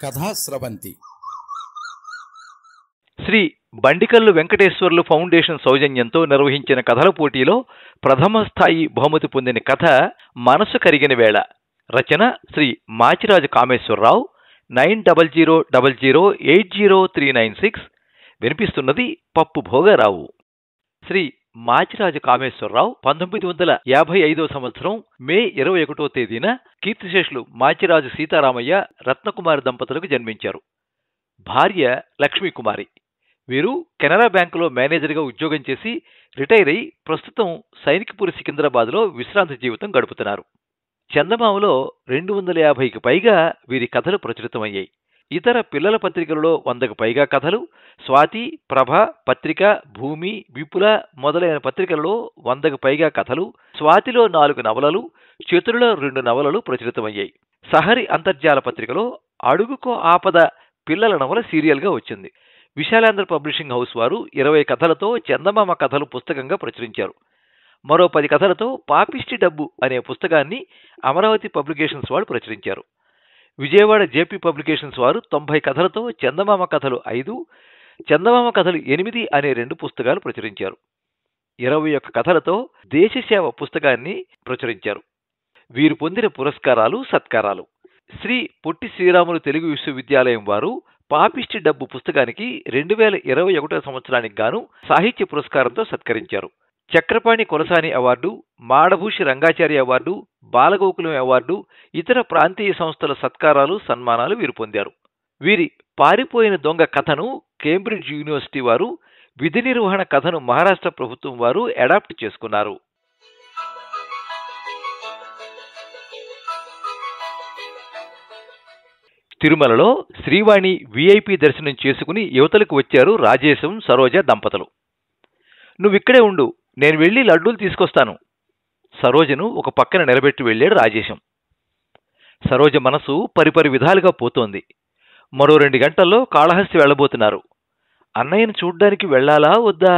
Kathasravanthi Shri బండికల్లు Venkateswarlu foundation సౌజన్యంతో నిర్వహించిన కథల పోటీలో ప్రథమ స్థాయి బహుమతి పొందిన కథ మనసు కరిగిన వేళ. రచన శ్రీ మాచిరాజు కామేశ్వరరావు. 9000080396. వినిపిస్తున్నది పప్పు భోగారావు. శ్రీ మాచిరాజు కామేశ్వరరావు 1955 సంవత్సరం మే 21వ తేదీన కీర్తిశేషులు మాచిరాజు సీతారామయ్య రత్నకుమారి దంపతులకు జన్మించారు. భార్య లక్ష్మీకుమారి. వీరు కెనరా బ్యాంకులో మేనేజర్గా ఉద్యోగం చేసి రిటైర్ అయి ప్రస్తుతం సైనిక్పూర్ సికింద్రాబాద్లో విశ్రాంతి జీవితం గడుపుతున్నారు. చందమామలో 250కి పైగా వీరి కథలు ప్రచురితమయ్యాయి. ఇతర పిల్లల పత్రికలలో 100కు పైగా కథలు, స్వాతి, ప్రభ, పత్రిక, భూమి, విపుల మొదలైన పత్రికలలో 100కు పైగా కథలు, స్వాతిలో 4 నవలలు, చతురులో 2 నవలలు ప్రచురితమయ్యాయి. సహరి అంతర్జాల పత్రికలో అడుగుకో ఆపద పిల్లల నవల సీరియల్గా వచ్చింది. విశాలాంధ్ర పబ్లిషింగ్ హౌస్ వారు 20 కథలతో చందమామ కథలు పుస్తకంగా ప్రచురించారు. మరో 10 కథలతో పాపిష్టి డబ్బు అనే పుస్తకాన్ని అమరావతి పబ్లికేషన్స్ వారు ప్రచురించారు. విజయవాడ జేపీ పబ్లికేషన్స్ వారు 90 కథలతో చందమామ కథలు 5, చందమామ కథలు 8 అనే 2 పుస్తకాలు ప్రచురించారు. 21 కథలతో దేశసేవ పుస్తకాన్ని ప్రచురించారు. వీరు పొందిన పురస్కారాలు, సత్కారాలు. శ్రీ పొట్టి శ్రీరాములు తెలుగు విశ్వవిద్యాలయం వారు పాపిష్టి డబ్బు పుస్తకానికి 2021 సంవత్సరానికి గాను సాహిత్య పురస్కారంతో సత్కరించారు. Chakrapani Kolasani award, Madabhushi Rangacharya award, Balagokulam award, ఇతర ప్రాంతీయ సంస్థల సత్కారాలు, సన్మానాలు వీరు పొందారు. వీరి పారిపోయిన దొంగ కథను కేంబ్రిడ్జ్ యూనివర్సిటీ వారు, విధి నిర్వహణ కథను మహారాష్ట్ర ప్రభుత్వం వారు అడాప్ట్ చేసుకున్నారు. తిరుమలలో శ్రీవాణి విఐపి దర్శనం చేసుకుని యువతలకు వచ్చారు రాజేశం, సరోజ దంపతులు. నువ్విక్కడే ఉండు, నేను వెళ్ళి లడ్డూలు తీసుకొస్తాను. సరోజను ఒక పక్కన నిలబెట్టి వెళ్ళాడు రాజేశం. సరోజ మనసు పరిపరి విధాలుగా పోతోంది. మరో 2 గంటల్లో కాళహస్తి వెళ్లబోతున్నారు. అన్నయ్యను చూడ్డానికి వెళ్లాలా వద్దా?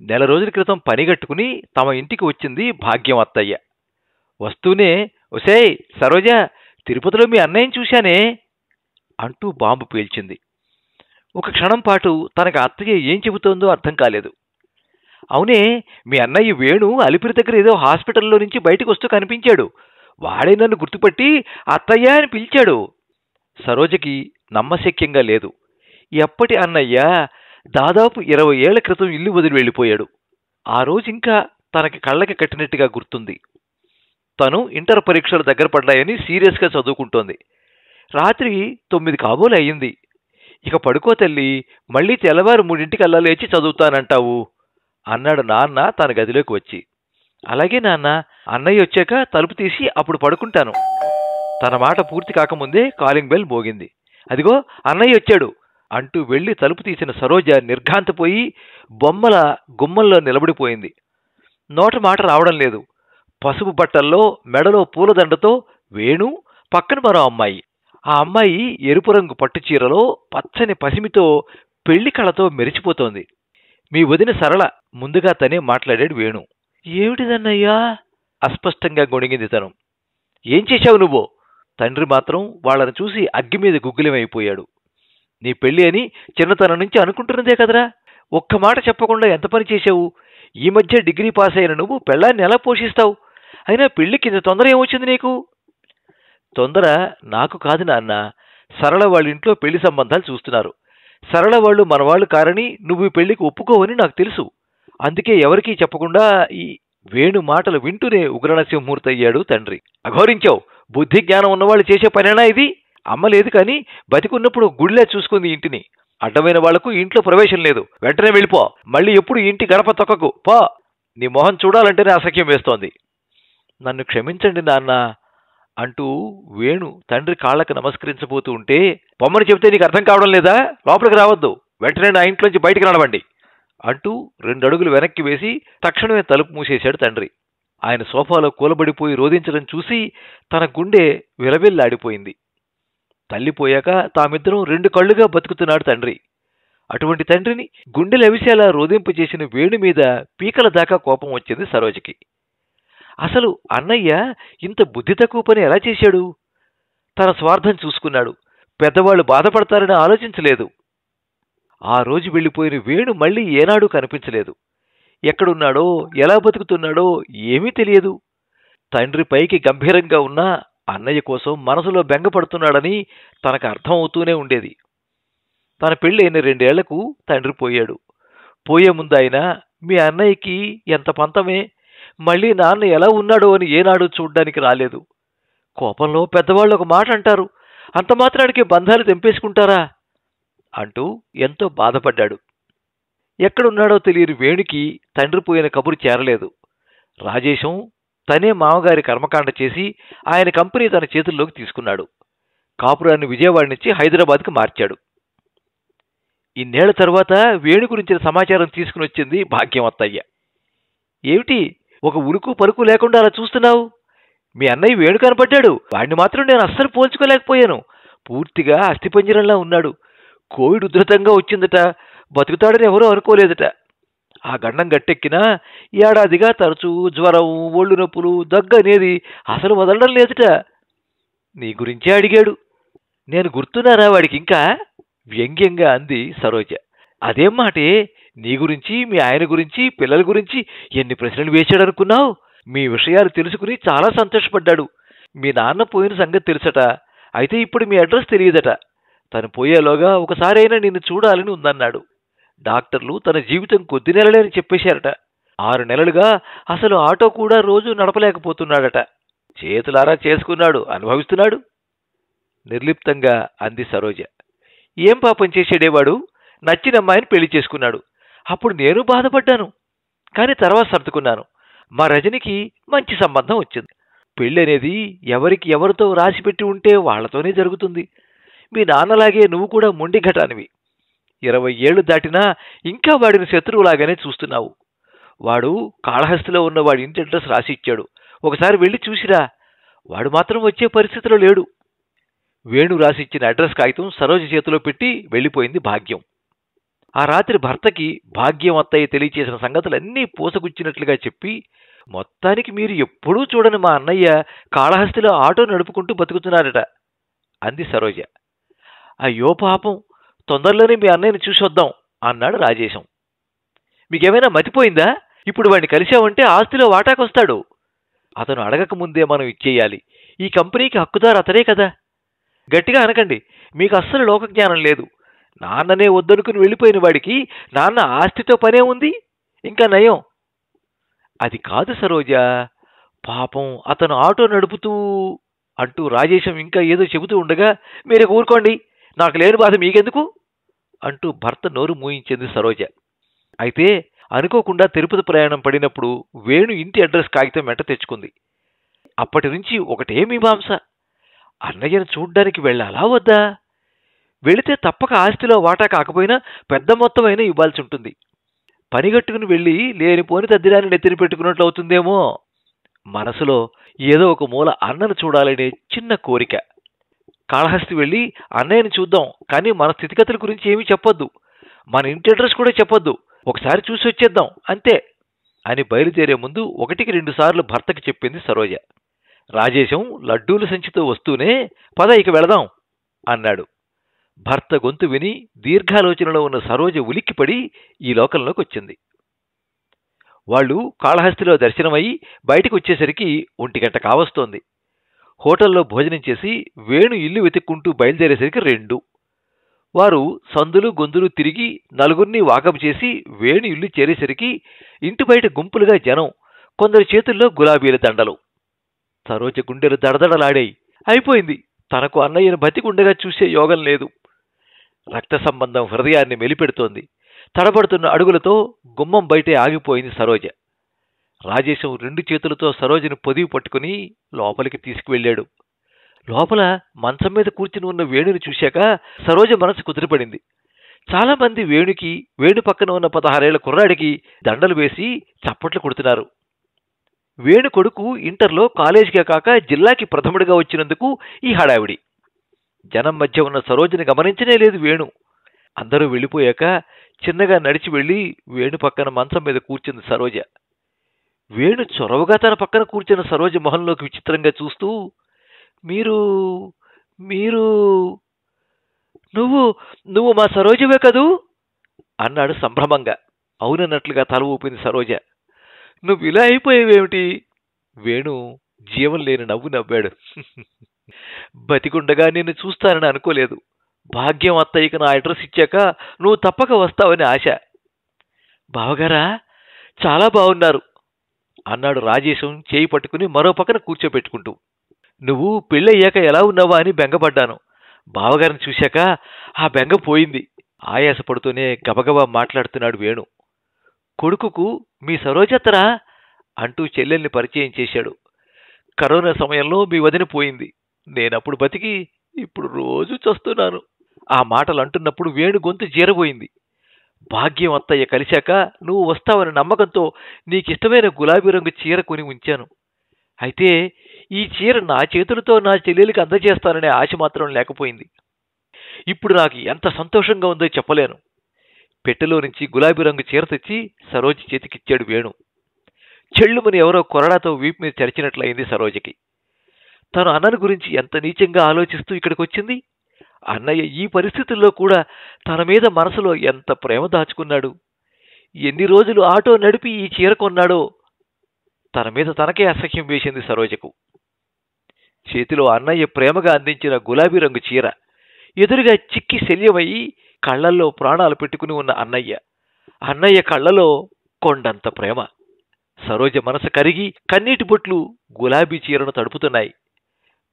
నెల రోజుల క్రితం పనిగట్టుకుని తమ ఇంటికి వచ్చింది భాగ్యం అత్తయ్య. వస్తూనే, ఒసేయ్ సరోజ, తిరుపతిలో మీ అన్నయ్యను చూశానే అంటూ బాంబు పేల్చింది. ఒక క్షణం పాటు తనకు అత్తయ్య ఏం చెబుతోందో అర్థం కాలేదు. అవునే, మీ అన్నయ్య వేణు అలిపిరి దగ్గర ఏదో హాస్పిటల్లో నుంచి బయటకు వస్తూ కనిపించాడు. వాడే నన్ను గుర్తుపట్టి అత్తయ్య అని పిలిచాడు. సరోజకి నమ్మశక్యంగా లేదు. ఎప్పటి అన్నయ్య? దాదాపు 20 ఏళ్ల క్రితం ఇల్లు వదిలి వెళ్ళిపోయాడు. ఆ రోజు ఇంకా తనకి కళ్ళకి కట్టినట్టుగా గుర్తుంది. తను ఇంటర్ పరీక్షలు దగ్గర పడ్డాయని సీరియస్గా చదువుకుంటోంది. రాత్రి 9 కాబోలు అయ్యింది. ఇక పడుకో తల్లి, మళ్ళీ తెల్లవారు 3 లేచి చదువుతానంటావు అన్నాడు నాన్న తన గదిలోకి వచ్చి. అలాగే నాన్న, అన్నయ్య వచ్చాక తలుపు తీసి అప్పుడు పడుకుంటాను. తన మాట పూర్తి కాకముందే కాలింగ్ బెల్ మోగింది. అదిగో అన్నయ్య వచ్చాడు అంటూ వెళ్లి తలుపు తీసిన సరోజ నిర్ఘాంతపోయి బొమ్మల గుమ్మంలో నిలబడిపోయింది. నోట మాట రావడం లేదు. పసుపు బట్టల్లో, మెడలో పూలదండతో వేణు, పక్కన మరో అమ్మాయి. ఆ అమ్మాయి ఎరుపు రంగు పట్టుచీరలో పచ్చని పసిమితో పెళ్లి కళతో మెరిచిపోతోంది. మీ వదిన సరళ, ముందుగా తనే మాట్లాడాడు వేణు. ఏమిటిదన్నయ్యా? అస్పష్టంగా గొణిగింది తను. ఏం చేశావు నువ్వు? తండ్రి మాత్రం వాళ్లను చూసి అగ్గి మీద గుగ్గిలమైపోయాడు. నీ పెళ్లి అని చిన్నతనం నుంచి అనుకుంటున్నదే కదరా, ఒక్క మాట చెప్పకుండా ఎంత పని చేశావు? ఈ మధ్య డిగ్రీ పాస్ అయిన నువ్వు పెళ్ళాన్ని ఎలా పోషిస్తావు? అయినా పెళ్లికి ఇంత తొందర ఏమొచ్చింది నీకు? తొందర నాకు కాదు నాన్న, సరళ వాళ్ళ ఇంట్లో పెళ్లి సంబంధాలు చూస్తున్నారు. సరళ వాళ్ళు మనవాళ్లు కారని నువ్వు ఈ పెళ్లికి ఒప్పుకోవని నాకు తెలుసు. అందుకే ఎవరికీ చెప్పకుండా ఈ వేణు మాటలు వింటూనే ఉగ్రనరసింహమూర్తి అయ్యాడు తండ్రి. అఘోరించావు. బుద్ధి జ్ఞానం ఉన్నవాళ్ళు చేసే పనేనా ఇది? అమ్మ లేదు కానీ బతికున్నప్పుడు గుడిలా చూసుకుంది ఇంటిని. అడ్డమైన వాళ్లకు ఇంట్లో ప్రవేశం లేదు. వెంటనే వెళ్ళిపో. మళ్ళీ ఎప్పుడు ఇంటి గడప తొక్కకు పో. నీ మొహం చూడాలంటేనే అసఖ్యం వేస్తోంది. నన్ను క్షమించండి నాన్న అంటూ వేణు తండ్రి కాళ్లకు నమస్కరించబోతూ ఉంటే, పొమ్మని చెబితే నీకు అర్థం కావడం లేదా? లోపలికి రావద్దు, వెంటనే నా ఇంట్లోంచి బయటికి నడవండి అంటూ 2 అడుగులు వెనక్కి వేసి తక్షణమే తలుపు మూసేశాడు తండ్రి. ఆయన సోఫాలో కూలబడిపోయి రోధించడం చూసి తన గుండె విలవిల్లాడిపోయింది. తల్లిపోయాక తామిద్దరం 2 కళ్లుగా బతుకుతున్నాడు తండ్రి. అటువంటి తండ్రిని గుండెలవిసేలా రోధింపజేసిన వేణు మీద పీకల దాకా కోపం వచ్చింది సరోజకి. అసలు అన్నయ్య ఇంత బుద్ధి తక్కువ పని ఎలా చేశాడు? తన స్వార్థం చూసుకున్నాడు. పెద్దవాళ్ళు బాధపడతారని ఆలోచించలేదు. ఆ రోజు వెళ్ళిపోయిన వేణు మళ్ళీ ఏనాడూ కనిపించలేదు. ఎక్కడున్నాడో, ఎలా బతుకుతున్నాడో ఏమీ తెలియదు. తండ్రి పైకి గంభీరంగా ఉన్నా అన్నయ్య కోసం మనసులో బెంగపడుతున్నాడని తనకు అర్థం అవుతూనే ఉండేది. తన పెళ్ళైన 2 ఏళ్లకు తండ్రి పోయాడు. పోయే ముందు ఆయన, మీ అన్నయ్యకి ఎంత పంతమే, మళ్ళీ నాన్న ఎలా ఉన్నాడో అని ఏనాడు చూడ్డానికి రాలేదు. కోపంలో పెద్దవాళ్ళు ఒక మాట అంటారు, అంత మాత్రానికి బంధాలు తెంపేసుకుంటారా అంటూ ఎంతో బాధపడ్డాడు. ఎక్కడున్నాడో తెలియని వేణుకి తండ్రి పోయిన కబురు చేరలేదు. రాజేశం తనే మామగారి కర్మకాండ చేసి ఆయన కంపెనీ తన చేతుల్లోకి తీసుకున్నాడు. కాపురాన్ని విజయవాడ నుంచి హైదరాబాద్కి మార్చాడు. ఇన్నేళ్ల తర్వాత వేణు గురించిన సమాచారం తీసుకుని వచ్చింది భాగ్యమత్తయ్య. ఏమిటి, ఒక ఉలుకు పలుకు లేకుండా అలా చూస్తున్నావు? మీ అన్నయ్య వేణు కనపడ్డాడు. వాడిని మాత్రం నేను అస్సలు పోల్చుకోలేకపోయాను. పూర్తిగా అస్థిపంజరంలా ఉన్నాడు. కోవిడ్ ఉధృతంగా వచ్చిందట. బతుకుతాడని ఎవరూ అనుకోలేదట. ఆ గండం గట్టెక్కినా ఏడాదిగా తరచూ జ్వరం, ఒళ్ళు నొప్పులు, దగ్గు అనేది అసలు వదలడం లేదట. నీ గురించే అడిగాడు. నేను గుర్తున్నారా వాడికి ఇంకా? వ్యంగ్యంగా అంది సరోజ. అదేం మాటే, నీ గురించి, మీ ఆయన గురించి, పిల్లల గురించి ఎన్ని ప్రశ్నలు వేశాడనుకున్నావు? మీ విషయాలు తెలుసుకుని చాలా సంతోషపడ్డాడు. మీ నాన్న పోయిన సంగతి తెలుసట. అయితే ఇప్పుడు మీ అడ్రస్ తెలియదట. తను పోయేలోగా ఒకసారైనా నిన్ను చూడాలని ఉందన్నాడు. డాక్టర్లు తన జీవితం కొద్ది నెలలే అని చెప్పేశారట. 6 నెలలుగా అసలు ఆటో కూడా రోజు నడపలేకపోతున్నాడట. చేతులారా చేసుకున్నాడు, అనుభవిస్తున్నాడు నిర్లిప్తంగా అంది సరోజ. ఏం పాపం చేసేడేవాడు? నచ్చిన అమ్మాయిని పెళ్లి చేసుకున్నాడు. అప్పుడు నేను బాధపడ్డాను, కానీ తర్వాత సర్దుకున్నాను. మా రజనికి మంచి సంబంధం వచ్చింది. పెళ్ళి అనేది ఎవరికి ఎవరితో రాసిపెట్టి ఉంటే వాళ్లతోనే జరుగుతుంది. మీ నాన్నలాగే నువ్వు కూడా మొండి ఘటానివి. 20 ఏళ్లు దాటినా ఇంకా వాడిని శత్రువులాగానే చూస్తున్నావు. వాడు కాళహస్తిలో ఉన్న వాడి ఇంటి అడ్రస్ రాసి ఇచ్చాడు. ఒకసారి వెళ్ళి చూసిరా. వాడు మాత్రం వచ్చే పరిస్థితిలో లేడు. వేణు రాసిచ్చిన అడ్రస్ కాగితం సరోజ చేతిలో పెట్టి వెళ్ళిపోయింది భాగ్యం. ఆ రాత్రి భర్తకి భాగ్యం అత్తయ్య తెలియచేసిన సంగతులన్నీ పూసగుచ్చినట్లుగా చెప్పి, మొత్తానికి మీరు ఎప్పుడూ చూడని మా అన్నయ్య కాళహస్తిలో ఆటో నడుపుకుంటూ బతుకుతున్నారట అంది సరోజ. అయ్యో పాపం, తొందరలోనే మీ అన్నయ్యని చూసొద్దాం అన్నాడు రాజేశం. మీకేమైనా మతిపోయిందా? ఇప్పుడు వాడిని కలిశావంటే ఆస్తిలో వాటాకొస్తాడు. అతను అడగకముందే మనం ఇచ్చేయాలి. ఈ కంపెనీకి హక్కుదారు అతనే కదా. గట్టిగా అనకండి, మీకు అస్సలు లోకజ్ఞానం లేదు. నాన్ననే వద్దనుకుని వెళ్ళిపోయిన వాడికి నాన్న ఆస్తితో పనే ఉంది. ఇంకా నయం. అది కాదు సరోజ, పాపం అతను ఆటో నడుపుతూ అంటూ రాజేశం ఇంకా ఏదో చెబుతూ ఉండగా, మీరు ఊరుకోండి, నాకు లేని బాధ మీకెందుకు అంటూ భర్త నోరు మూయించింది సరోజ. అయితే అనుకోకుండా తిరుపతి ప్రయాణం పడినప్పుడు వేణు ఇంటి అడ్రస్ కాగితం వెంట తెచ్చుకుంది. అప్పటి నుంచి ఒకటే మీమాంస. అన్నయ్యను చూడ్డానికి వెళ్ళాలా వద్దా? వెళితే తప్పక ఆస్తిలో వాటా కాకపోయినా పెద్ద మొత్తమైనా ఇవ్వాల్సి ఉంటుంది. పనిగట్టుకుని వెళ్ళి లేనిపోని తద్దిరాన్ని నెత్తిన పెట్టుకున్నట్లు అవుతుందేమో. మనసులో ఏదో ఒక మూల అన్నను చూడాలనే చిన్న కోరిక. కాళహస్తి వెళ్ళి అన్నయ్యని చూద్దాం, కానీ మన స్థితిగతుల గురించి ఏమీ చెప్పొద్దు, మన ఇంటి అడ్రస్ కూడా చెప్పొద్దు, ఒకసారి చూసి వచ్చేద్దాం అంతే అని బయలుదేరే ముందు 1-2 సార్లు భర్తకి చెప్పింది సరోజ. రాజేశం లడ్డూల సంచితో వస్తూనే, పద ఇక వెళదాం అన్నాడు. భర్త గొంతు విని దీర్ఘాలోచనలో ఉన్న సరోజ ఉలిక్కిపడి ఈ లోకంలోకి వచ్చింది. వాళ్ళు కాళహస్తిలో దర్శనమయ్యి బయటికి వచ్చేసరికి 1 గంట కావస్తోంది. హోటల్లో భోజనం చేసి వేణు ఇల్లు వెతుక్కుంటూ బయలుదేరేసరికి 2. వారు సందులు గొంతులు తిరిగి నలుగురిని వాకపు చేసి వేణు ఇల్లు చేరేసరికి ఇంటి బయట గుంపులుగా జనం, కొందరి చేతుల్లో గులాబీల దండలు. సరోజ గుండెలు దడదడలాడాయి. అయిపోయింది, తనకు అన్నయ్యను బతికుండగా చూసే యోగం లేదు. రక్త సంబంధం హృదయాన్ని మెలిపెడుతోంది. తడబడుతున్న అడుగులతో గుమ్మం బయటే ఆగిపోయింది సరోజ. రాజేశం 2 చేతులతో సరోజను పొదివి పట్టుకుని లోపలికి తీసుకువెళ్ళాడు. లోపల మంచం మీద కూర్చుని ఉన్న వేణుని చూశాక సరోజ మనసు కుదిరిపడింది. చాలామంది వేణుకి, వేణు పక్కన ఉన్న 16 ఏళ్ల కుర్రాడికి దండలు వేసి చప్పట్లు కొడుతున్నారు. వేణు కొడుకు ఇంటర్లో కాలేజీకే కాక జిల్లాకి ప్రథముడిగా వచ్చినందుకు ఈ హడావిడి. జనం మధ్య ఉన్న సరోజని గమనించనే లేదు వేణు. అందరూ వెళ్ళిపోయాక చిన్నగా నడిచి వెళ్ళి వేణు పక్కన మంచం మీద కూర్చుంది సరోజ. వేణు చొరవగా తన పక్కన కూర్చున్న సరోజ మొహంలోకి విచిత్రంగా చూస్తూ, మీరు మీరు నువ్వు నువ్వు మా సరోజవే కదూ అన్నాడు సంభ్రమంగా. అవునన్నట్లుగా తల ఊపింది సరోజ. నువ్వు ఇలా అయిపోయావేమిటి? వేణు జీవం లేని నవ్వు నవ్వాడు. బతికుండగా నిన్ను చూస్తానని అనుకోలేదు. భాగ్యం అత్తయ్యకి నా అడ్రస్ ఇచ్చాక నువ్వు తప్పక వస్తావని ఆశ. బావగారా, చాలా బాగున్నారు అన్నాడు రాజేశం చేయి పట్టుకుని మరో పక్కన కూర్చోబెట్టుకుంటూ. నువ్వు పెళ్ళయ్యాక ఎలా ఉన్నావా అని బెంగపడ్డాను. బావగారిని చూశాక ఆ బెంగ పోయింది. ఆయాసపడుతూనే గబగబా మాట్లాడుతున్నాడు వేణు. కొడుకుకు మీ సరోజత్తరా అంటూ చెల్లెల్ని పరిచయం చేశాడు. కరోనా సమయంలో మీ వదిన పోయింది. నేనప్పుడు బతికి ఇప్పుడు రోజు చస్తున్నాను. ఆ మాటలు అంటున్నప్పుడు వేణు గొంతు జీరబోయింది. భాగ్యం అత్తయ్య కలిశాక నువ్వు వస్తావని నమ్మకంతో నీకిష్టమైన గులాబీ రంగు చీర కొని ఉంచాను. అయితే ఈ చీర నా చేతులతో నా చెల్లెలికి అందజేస్తాననే ఆశ మాత్రం లేకపోయింది. ఇప్పుడు నాకు ఎంత సంతోషంగా ఉందో చెప్పలేను. పెట్టెలో నుంచి గులాబీ రంగు చీర తెచ్చి సరోజ చేతికిచ్చాడు వేణు. చెళ్ళుమని ఎవరో కొరడాతో వీపు మీద చరిచినట్లయింది సరోజకి. తను అన్నను గురించి ఎంత నీచంగా ఆలోచిస్తూ ఇక్కడికొచ్చింది. అన్నయ్య ఈ పరిస్థితుల్లో కూడా తన మీద మనసులో ఎంత ప్రేమ దాచుకున్నాడు. ఎన్ని రోజులు ఆటో నడిపి ఈ చీర కొన్నాడో. తన మీద తనకే అసహ్యం వేసింది సరోజకు. చేతిలో అన్నయ్య ప్రేమగా అందించిన గులాబీ రంగు చీర ఎదురుగా చిక్కి శల్యమయ్యి కళ్లల్లో ప్రాణాలు పెట్టుకుని ఉన్న అన్నయ్య కళ్లలో కొండంత ప్రేమ. సరోజ మనసు కరిగి కన్నీటి బొట్లు గులాబీ చీరను తడుపుతున్నాయి.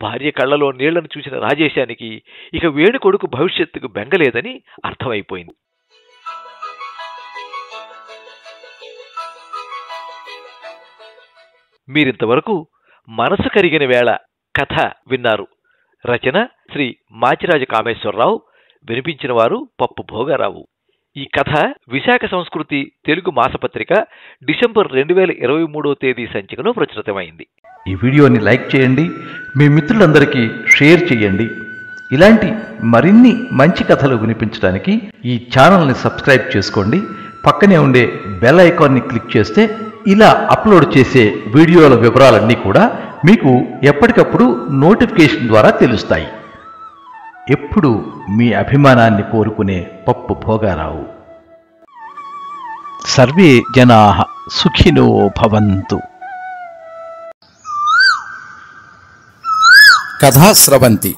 భార్య కళ్లలో నీళ్లను చూసిన రాజేశానికి ఇక వేణు కొడుకు భవిష్యత్తుకు బెంగలేదని అర్థమైపోయింది. మీరింతవరకు మనసు కరిగిన వేళ కథ విన్నారు. రచన శ్రీ మాచిరాజు కామేశ్వరరావు. వినిపించిన వారు పప్పు భోగారావు. ఈ కథ విశాఖ సంస్కృతి తెలుగు మాసపత్రిక డిసెంబర్ 2023 తేదీ సంచికలో ప్రచురితమైంది. ఈ వీడియోని లైక్ చేయండి, మీ మిత్రులందరికీ షేర్ చేయండి. ఇలాంటి మరిన్ని మంచి కథలు వినిపించడానికి ఈ ఛానల్ని సబ్స్క్రైబ్ చేసుకోండి. పక్కనే ఉండే బెల్ ఐకాన్ని క్లిక్ చేస్తే ఇలా అప్లోడ్ చేసే వీడియోల వివరాలన్నీ కూడా మీకు ఎప్పటికప్పుడు నోటిఫికేషన్ ద్వారా తెలుస్తాయి. ఎప్పుడు మీ అభిమానాన్ని కోరుకునే పప్పు భోగారావు. సర్వే జనాః సుఖినో భవంతు. కథా స్రవంతి.